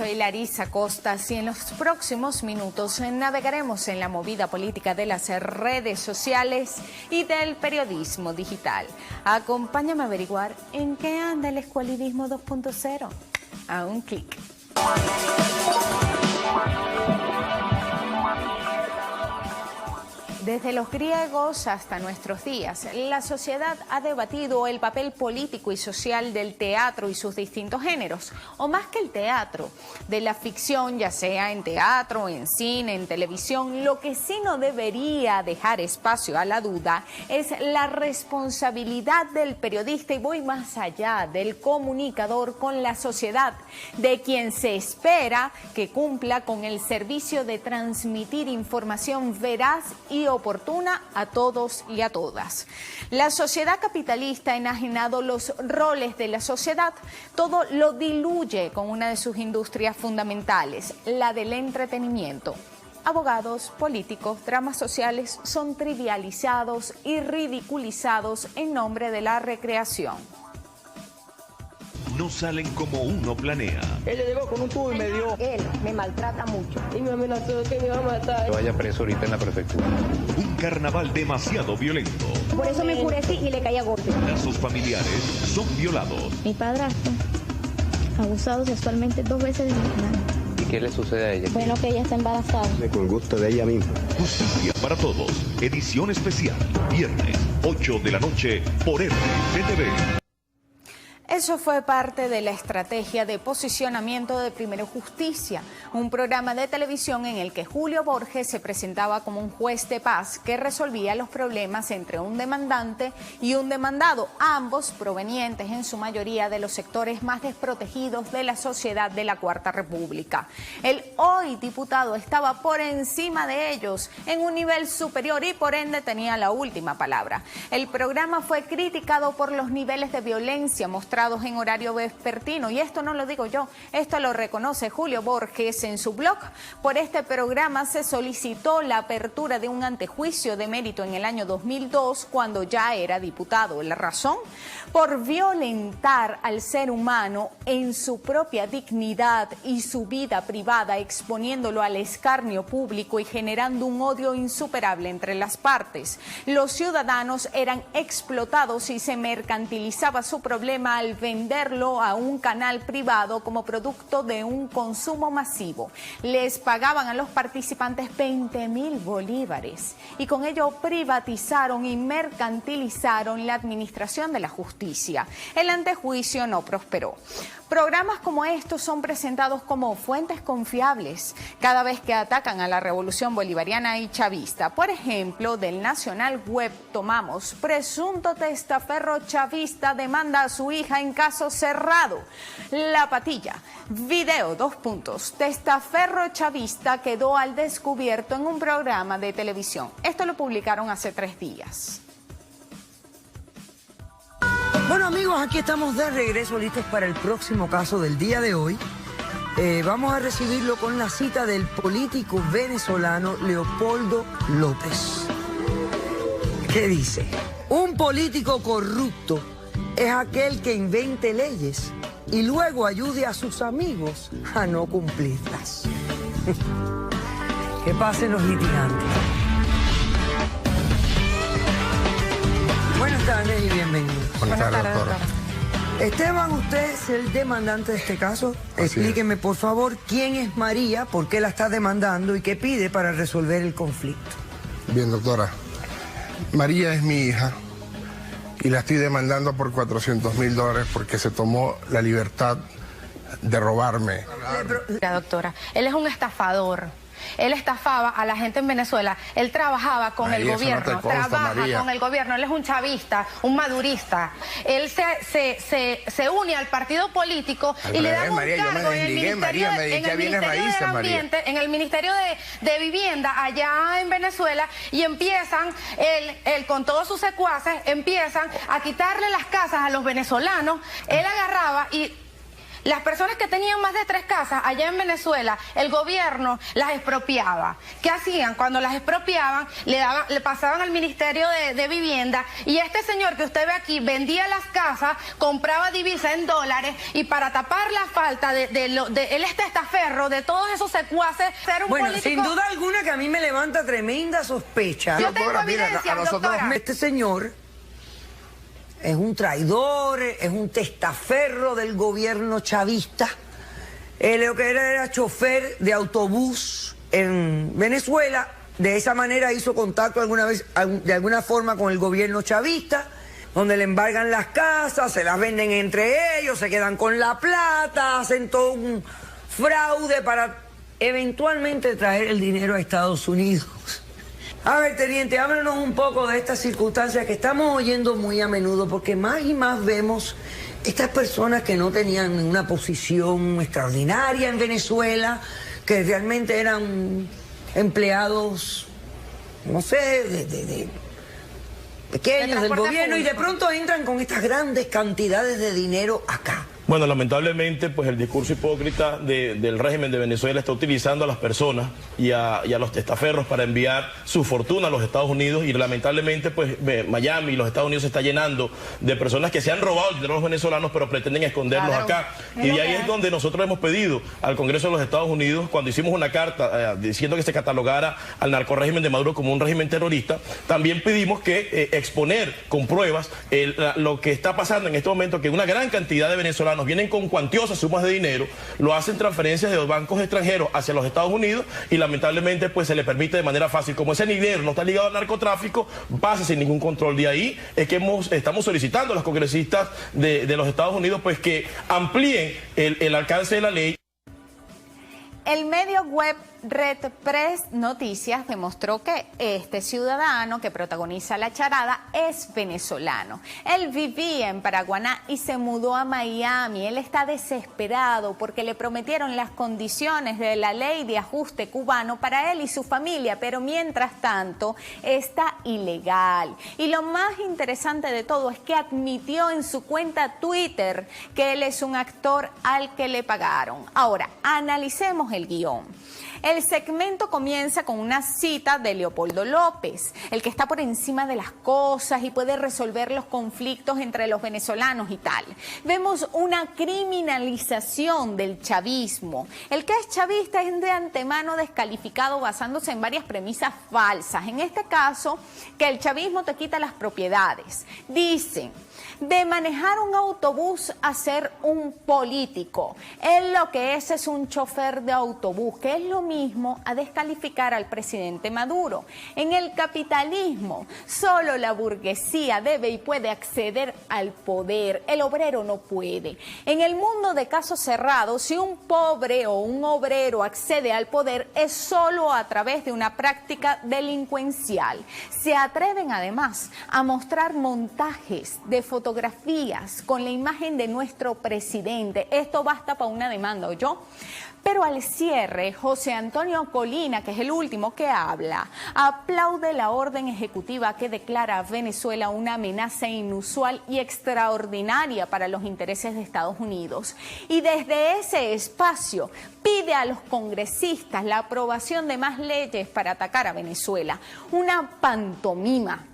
soy Larisa Costas y en los próximos minutos navegaremos en la movida política de las redes sociales y del periodismo digital. Acompáñame a averiguar en qué anda el escualidismo 2.0. A un clic. Desde los griegos hasta nuestros días, la sociedad ha debatido el papel político y social del teatro y sus distintos géneros, o más que el teatro, de la ficción, ya sea en teatro, en cine, en televisión. Lo que sí no debería dejar espacio a la duda es la responsabilidad del periodista, y voy más allá, del comunicador con la sociedad, de quien se espera que cumpla con el servicio de transmitir información veraz y oportuna a todos y a todas. La sociedad capitalista ha enajenado los roles de la sociedad, todo lo diluye con una de sus industrias fundamentales, la del entretenimiento. Abogados, políticos, dramas sociales son trivializados y ridiculizados en nombre de la recreación. No salen como uno planea. Él le llegó con un tubo y me dio. Él me maltrata mucho. Y me amenazó que me iba a matar. Que vaya preso ahorita en la prefectura. Un carnaval demasiado violento. Por eso me enfurecí y le caí a golpe. Lazos familiares son violados. Mi padrastro, abusado sexualmente 2 veces de mi hermana. ¿Y qué le sucede a ella? Bueno, que ella está embarazada. Con gusto de ella misma. Justicia para todos. Edición especial. Viernes, 8 de la noche por RCTV. Eso fue parte de la estrategia de posicionamiento de Primero Justicia, un programa de televisión en el que Julio Borges se presentaba como un juez de paz que resolvía los problemas entre un demandante y un demandado, ambos provenientes en su mayoría de los sectores más desprotegidos de la sociedad de la Cuarta República. El hoy diputado estaba por encima de ellos, en un nivel superior, y por ende tenía la última palabra. El programa fue criticado por los niveles de violencia mostrados en horario vespertino, y esto no lo digo yo, esto lo reconoce Julio Borges en su blog. Por este programa se solicitó la apertura de un antejuicio de mérito en el año 2002, cuando ya era diputado. ¿La razón? Por violentar al ser humano en su propia dignidad y su vida privada, exponiéndolo al escarnio público y generando un odio insuperable entre las partes. Los ciudadanos eran explotados y se mercantilizaba su problema al venderlo a un canal privado como producto de un consumo masivo. Les pagaban a los participantes 20.000 bolívares y con ello privatizaron y mercantilizaron la administración de la justicia. El antejuicio no prosperó. Programas como estos son presentados como fuentes confiables cada vez que atacan a la revolución bolivariana y chavista. Por ejemplo, del Nacional Web tomamos: presunto testaferro chavista demanda a su hija en caso cerrado. La Patilla, video 2 puntos. Testaferro chavista quedó al descubierto en un programa de televisión. Esto lo publicaron hace 3 días. Bueno, amigos, aquí estamos de regreso, listos para el próximo caso del día de hoy. Vamos a recibirlo con la cita del político venezolano Leopoldo López. ¿Qué dice? Un político corrupto es aquel que invente leyes y luego ayude a sus amigos a no cumplirlas. Que pasen los litigantes. Buenas tardes y bienvenidos. Buenas tardes, doctora. Esteban, usted es el demandante de este caso. Explíqueme, por favor, quién es María, por qué la está demandando y qué pide para resolver el conflicto. Bien, doctora. María es mi hija y la estoy demandando por $400.000 porque se tomó la libertad de robarme. Doctora, él es un estafador. Él estafaba a la gente en Venezuela. Él trabajaba con el gobierno, con el gobierno. Él es un chavista, un madurista. Él se une al partido político y le dan un cargo en el Ministerio de Vivienda allá en Venezuela, y empiezan, él con todos sus secuaces, empiezan a quitarle las casas a los venezolanos. Él agarraba y Las personas que tenían más de 3 casas allá en Venezuela, el gobierno las expropiaba. ¿Qué hacían? Cuando las expropiaban, le pasaban al Ministerio de Vivienda, y este señor que usted ve aquí vendía las casas, compraba divisa en dólares, y para tapar la falta de él es testaferro de todos esos secuaces, ser un político... Sin duda alguna que a mí me levanta tremenda sospecha. Yo tengo evidencia, doctora. Este señor es un traidor, es un testaferro del gobierno chavista. Lo que era chofer de autobús en Venezuela. De esa manera hizo contacto alguna vez, de alguna forma, con el gobierno chavista, donde le embargan las casas, se las venden entre ellos, se quedan con la plata, hacen todo un fraude para eventualmente traer el dinero a Estados Unidos. A ver, teniente, háblanos un poco de estas circunstancias que estamos oyendo muy a menudo, porque más y más vemos estas personas que no tenían una posición extraordinaria en Venezuela, que realmente eran empleados, no sé, de pequeños del gobierno, y de pronto entran con estas grandes cantidades de dinero acá. Bueno, lamentablemente, pues el discurso hipócrita del régimen de Venezuela está utilizando a las personas y a los testaferros para enviar su fortuna a los Estados Unidos, y lamentablemente, pues Miami y los Estados Unidos se está llenando de personas que se han robado el dinero a los venezolanos, pero pretenden esconderlos acá. Y de ahí es donde nosotros hemos pedido al Congreso de los Estados Unidos, cuando hicimos una carta diciendo que se catalogara al narcorrégimen de Maduro como un régimen terrorista, también pedimos que exponer con pruebas lo que está pasando en este momento, que una gran cantidad de venezolanos vienen con cuantiosas sumas de dinero, lo hacen transferencias de los bancos extranjeros hacia los Estados Unidos, y lamentablemente pues se le permite de manera fácil. Como ese dinero no está ligado al narcotráfico, pasa sin ningún control. De ahí es que estamos solicitando a los congresistas de los Estados Unidos pues que amplíen el alcance de la ley. El medio web Red Press Noticias demostró que este ciudadano que protagoniza la charada es venezolano. Él vivía en Paraguaná y se mudó a Miami. Él está desesperado porque le prometieron las condiciones de la ley de ajuste cubano para él y su familia, pero mientras tanto está ilegal. Y lo más interesante de todo es que admitió en su cuenta Twitter que él es un actor al que le pagaron. Ahora, analicemos el guión. El segmento comienza con una cita de Leopoldo López, el que está por encima de las cosas y puede resolver los conflictos entre los venezolanos y tal. Vemos una criminalización del chavismo. El que es chavista es de antemano descalificado basándose en varias premisas falsas. En este caso, que el chavismo te quita las propiedades. Dicen, de manejar un autobús a ser un político. Él lo que es un chofer de autobús, que es lo mismo a descalificar al presidente Maduro. En el capitalismo, solo la burguesía debe y puede acceder al poder. El obrero no puede. En el mundo de casos cerrados, si un pobre o un obrero accede al poder, es solo a través de una práctica delincuencial. Se atreven además a mostrar montajes de fotografías con la imagen de nuestro presidente. Esto basta para una demanda, ¿oyó? Pero al cierre, José Antonio Colina, que es el último que habla, aplaude la orden ejecutiva que declara a Venezuela una amenaza inusual y extraordinaria para los intereses de Estados Unidos. Y desde ese espacio pide a los congresistas la aprobación de más leyes para atacar a Venezuela. Una pantomima,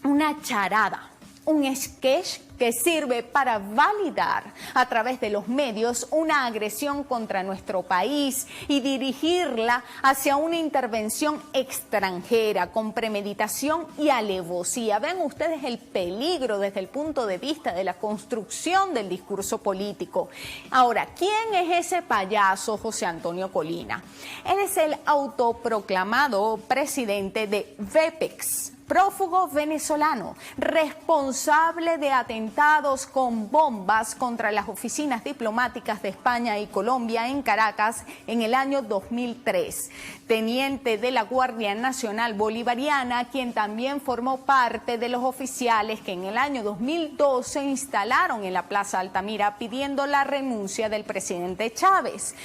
una charada, un sketch que sirve para validar a través de los medios una agresión contra nuestro país y dirigirla hacia una intervención extranjera con premeditación y alevosía. Ven ustedes el peligro desde el punto de vista de la construcción del discurso político. Ahora, ¿quién es ese payaso José Antonio Colina? Él es el autoproclamado presidente de VEPEX, prófugo venezolano, responsable de atentados con bombas contra las oficinas diplomáticas de España y Colombia en Caracas en el año 2003. Teniente de la Guardia Nacional Bolivariana, quien también formó parte de los oficiales que en el año 2012 se instalaron en la Plaza Altamira pidiendo la renuncia del presidente Chávez.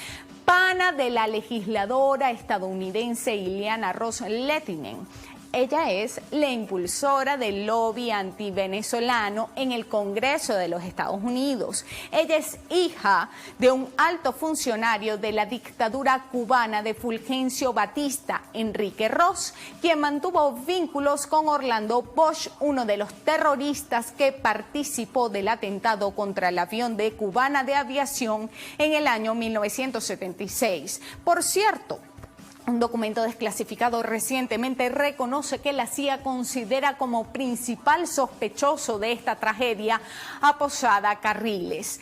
Pana de la legisladora estadounidense Ileana Ros-Lehtinen. Ella es la impulsora del lobby antivenezolano en el Congreso de los Estados Unidos. Ella es hija de un alto funcionario de la dictadura cubana de Fulgencio Batista, Enrique Ross, quien mantuvo vínculos con Orlando Bosch, uno de los terroristas que participó del atentado contra el avión de Cubana de Aviación en el año 1976. Por cierto, un documento desclasificado recientemente reconoce que la CIA considera como principal sospechoso de esta tragedia a Posada Carriles.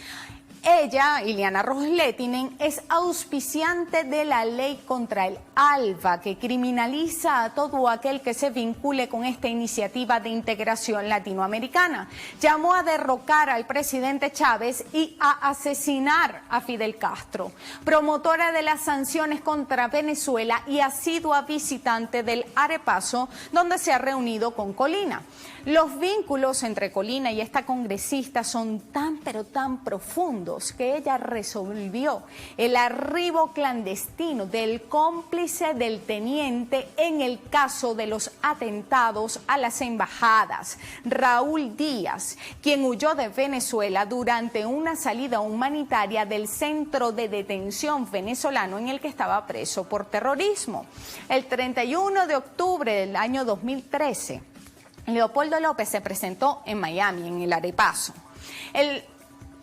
Ella, Iliana Ros-Lehtinen, es auspiciante de la ley contra el ALBA, que criminaliza a todo aquel que se vincule con esta iniciativa de integración latinoamericana. Llamó a derrocar al presidente Chávez y a asesinar a Fidel Castro. Promotora de las sanciones contra Venezuela y asidua visitante del Arepaso, donde se ha reunido con Colina. Los vínculos entre Colina y esta congresista son tan pero tan profundos que ella resolvió el arribo clandestino del cómplice del teniente en el caso de los atentados a las embajadas, Raúl Díaz, quien huyó de Venezuela durante una salida humanitaria del centro de detención venezolano en el que estaba preso por terrorismo. El 31 de octubre del año 2013, Leopoldo López se presentó en Miami, en el Arepaso.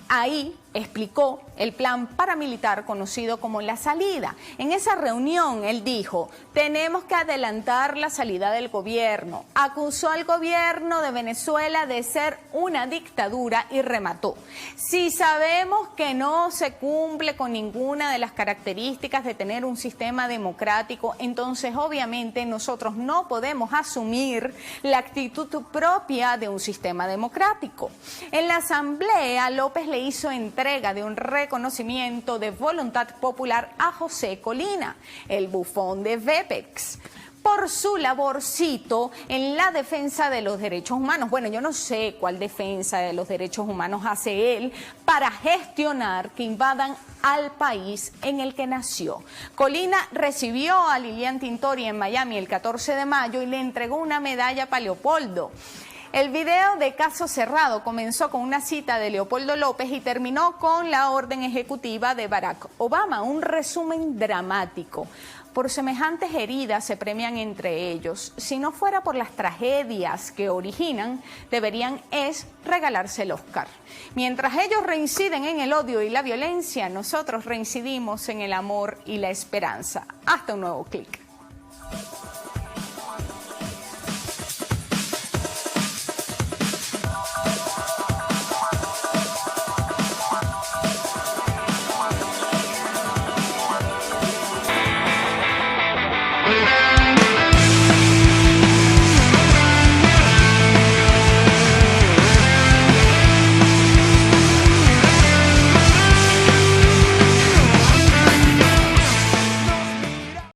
Ahí explicó el plan paramilitar conocido como La Salida. En esa reunión él dijo: tenemos que adelantar la salida del gobierno. Acusó al gobierno de Venezuela de ser una dictadura y remató: si sabemos que no se cumple con ninguna de las características de tener un sistema democrático, entonces obviamente nosotros no podemos asumir la actitud propia de un sistema democrático. En la asamblea, López le hizo entrega de un reconocimiento de voluntad popular a José Colina, el bufón de VEPEX, por su laborcito en la defensa de los derechos humanos. Bueno, yo no sé cuál defensa de los derechos humanos hace él para gestionar que invadan al país en el que nació. Colina recibió a Lilian Tintori en Miami el 14 de mayo y le entregó una medalla para Leopoldo. El video de Caso Cerrado comenzó con una cita de Leopoldo López y terminó con la orden ejecutiva de Barack Obama, un resumen dramático. Por semejantes heridas se premian entre ellos. Si no fuera por las tragedias que originan, deberían regalarse el Oscar. Mientras ellos reinciden en el odio y la violencia, nosotros reincidimos en el amor y la esperanza. Hasta un nuevo clic.